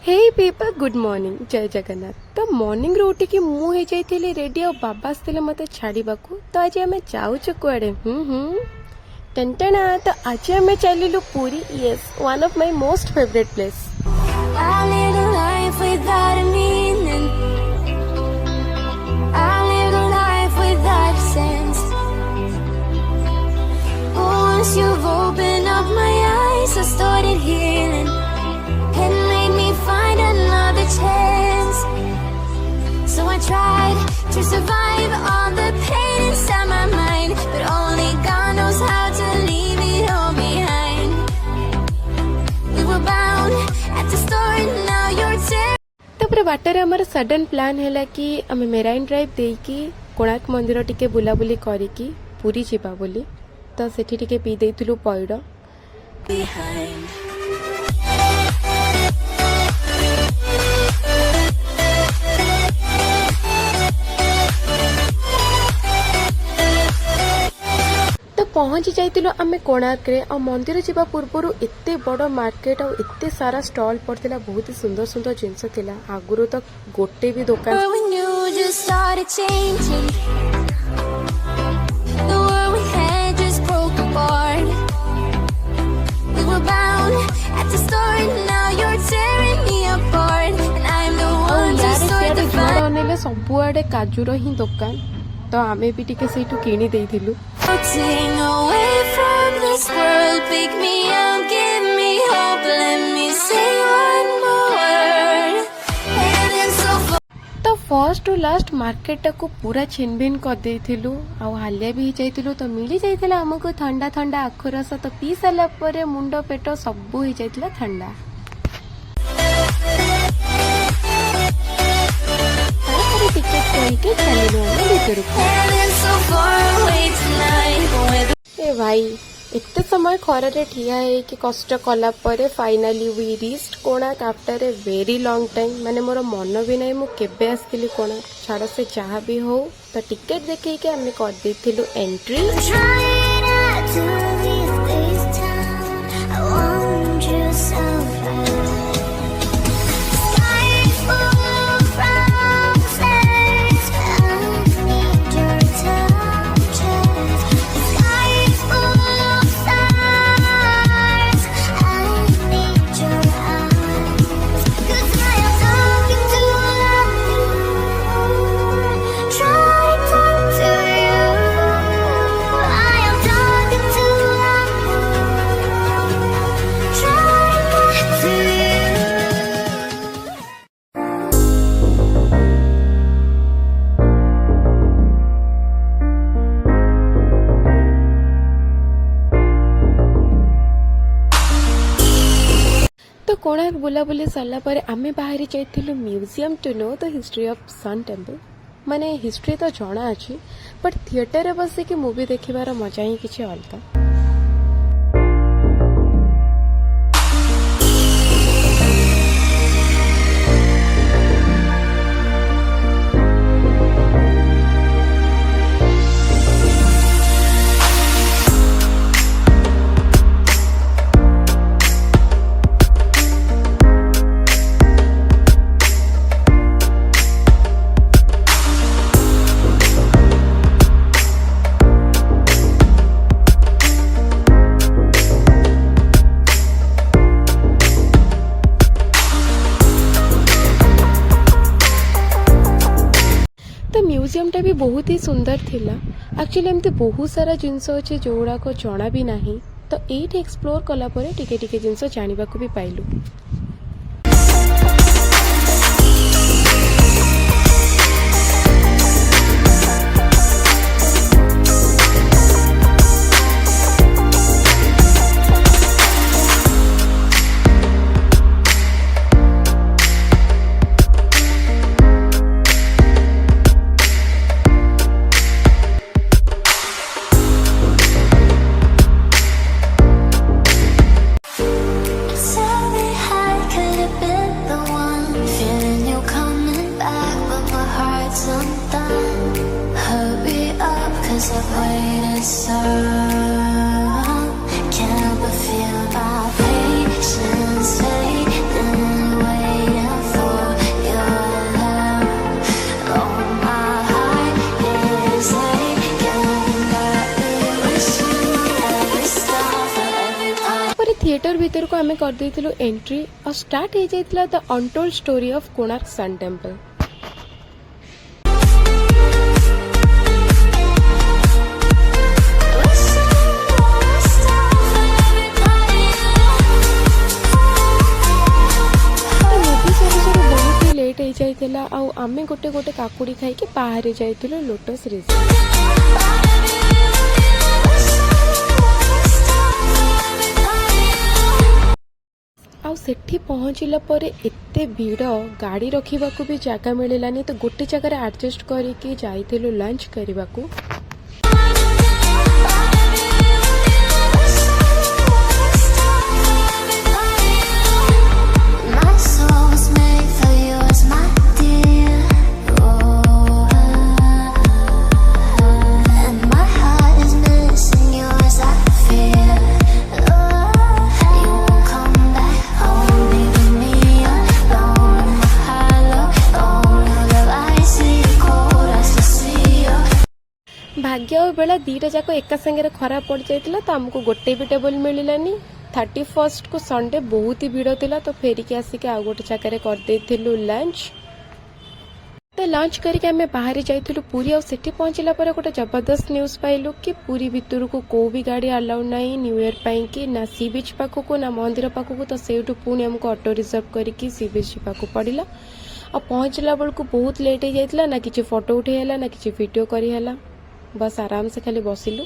हे people good morning जय जगन्नाथ। तो morning रे उठिकी मु हे जाइथिली रेडी और बाबा आस्थिले मते छाड़ीबाकू। तो आज आमे जाउछु कुआडे टंटना। तो आज आमे चलिलु Puri. Yes, one of my most favourite place. You've opened up my eyes, I started healing and made me find another chance. So I tried to survive all the pain inside my mind, but only God knows how to leave it all behind. We were bound at the start, now you're tearing. तापर water हमर sudden plan हैला कि आमे marine drive देकी Konark मंदिर टिके बुलाबुली करिकी पुरी जिबा बोली। तो सेठी टिके पी देइथिलु पइड behind. तो पहुंची जाइतिलो आमे कोणार्क रे। और मंदिर जिबा पूर्वरु एते बड़ मार्केट और एते सारा स्टॉल पड़तिला, बहुत ही सुंदर सुंदर जिंस थिला। आगुरो तो गोटे भी दुकान When you just started changing, the world we had just broke apart. We were bound at the start, now you're tearing me apart, and I'm the one to start the fight. अनेले सबुआडे काजूर ही दुकान। तो आमे भी टिके सेठू किनी देइथिलु। Floating away from this world, pick me up, give me hope, let me say one more word. Heaven so far. तो first to last market को पूरा छिनभिन कर देइथिलु। आ हालिया भी जाइथिलु। तो मिली जाइथिला हमको ठंडा ठंडा आखु रस। तो पी साला परे मुंड पेट सब हो जाइथिला ठंडा। टिकेट करके चलिलु हम भीतर। Heaven so far away tonight. ए भाई एते समय खरारे ठिया है कि कष्ट कला परे finally we reached Konark after a very long time. माने मोर मन भी नहीं मु केबे आस्थिली कोणार्क। छाड़ से जहा भी हो। तो टिकेट देखै के हमें कर देथिलु entry. Trying not to leave this town, I want you so bad. Sky full from stars, I need your touches. Sky full stars, I need your eyes. 'Cause I am talking to you. Try talk to you. I am talking to you. Try talk to you. तो कोणार्क बुलाबुली सरला पर आमे बाहरी जाइथिलु museum to know the history of sun temple. माने history तो जଣା अछि, but theatre रे बसे कि मूवी देखिबार मजा ही किछि अलगा। म्यूजियम टा भी बहुत ही सुंदर थिला। एक्चुअली एमती बहुत सारा जिनस अच्छे जोड़ा को जना भी नहीं। तो एट एक्सप्लोर कला परे टिके टिके जिनस जानिबा को भी पाइलु। I've waited so long, can't help but feel my patience fading away. भितर को आम करदेलु एंट्री और स्टार्ट हो जाता the untold story of Konark sun temple. आमे गोटे गोटे काकुड़ी खाई बाहर जाइथिलु लोटस रिजॉर्ट। आउ सेठी पहुँचला पर एते भीड़ गाड़ी रखिबाकू भी जगह मिललानी, तो गोटे जगह एडजस्ट करके जाइथिलु लंच करबाकू। भाग्य और बेला दीटा जाक एका संगे खराब पड़ जाता, तो आमको गोटे भी टेबल मिललानी। 31 को संडे बहुत ही भीड़ थिला, तो फेरिक आसिक आ गोटे जगह करदेलु लंच। तो लंच करके आम बाहर जाइलु पुरी। और सेठी पहुँचला पर गोटे जबरदस्त न्यूज पाइलु कि पुरी भितर को को भी गाड़ी अलाउ नहीं न्यू ईयर पाई कि ना सी बीच पाखक ना मंदिर पाखक। तो सेठू पुणी आमको ऑटो रिजर्व करके सी बीच जावाक पड़ा। और पहुँचला बेलू बहुत लेट हो जाता, ना किसी फोटो उठेला ना किसी वीडियो करेला, बस आराम से खाली बसिलु।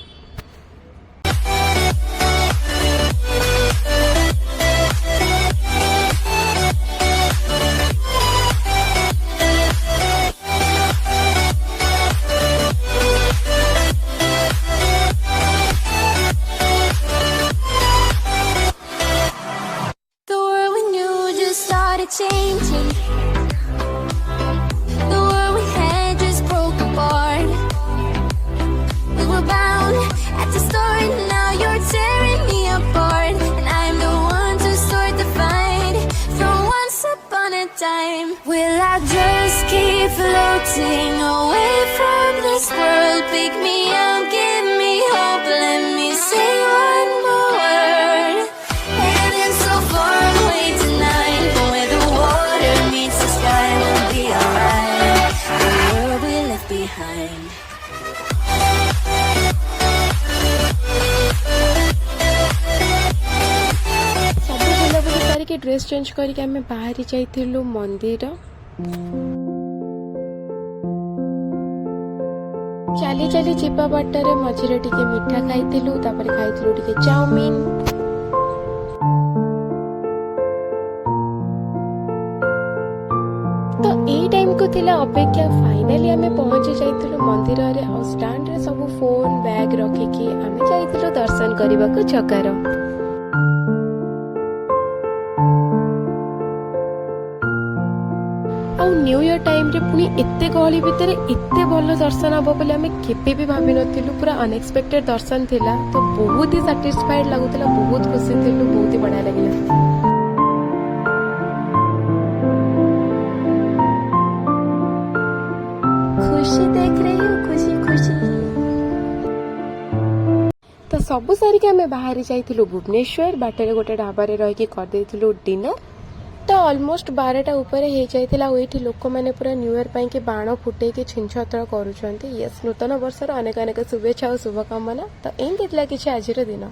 The world we knew just started changing. The world we had just broke apart. We were bound at the start, now you're tearing me apart. And I'm the one to start the fight from once upon a time. Will I just keep floating away from this world? Pick me up, give me hope, let me say one more word. Heading so far away tonight, but where the water meets the sky, we'll be alright. The world we left behind. के dress change करके आम बाहर जाइलु मंदिर। चली चली जीवा water मझे टिके मिठा खाइलु, तापर खाइलु टिके चाउमीन। तो ए टाइम को थिला अपेक्षा फाइनली आम पहुंची जाइलु मंदिर रे। और स्टैंड रे सब फोन बैग रखिकी आम जाइलु दर्शन करने को जगार। न्यू ईयर टाइम रे पुणी एते गहली भितर एते भल दर्शन हम बोली आम केबे भी भाभी नथिलु। पूरा अनएक्सपेक्टेड दर्शन थिला, तो बहुत ही सैटिस्फाइड लगुतला, बहुत खुशी थिलु, बहुत ही बढ़िया लगिला। खुशी देख रही हो, खुशी खुशी। तो सबु सारी के आम बाहर जाइलु भुवनेश्वर। बाटर गोटे ढाबा रही करदेलु डिनर। तो ऑलमोस्ट 12टा ऊपर हो जाता। ये लोक मैंने पूरा न्यू ईयर पाई के बाण फुटे छीनछतर करुँच। यस, नूतन वर्षर अनेक अनेक शुभेच्छा और शुभकामना। तो एमती किसी आज दिन।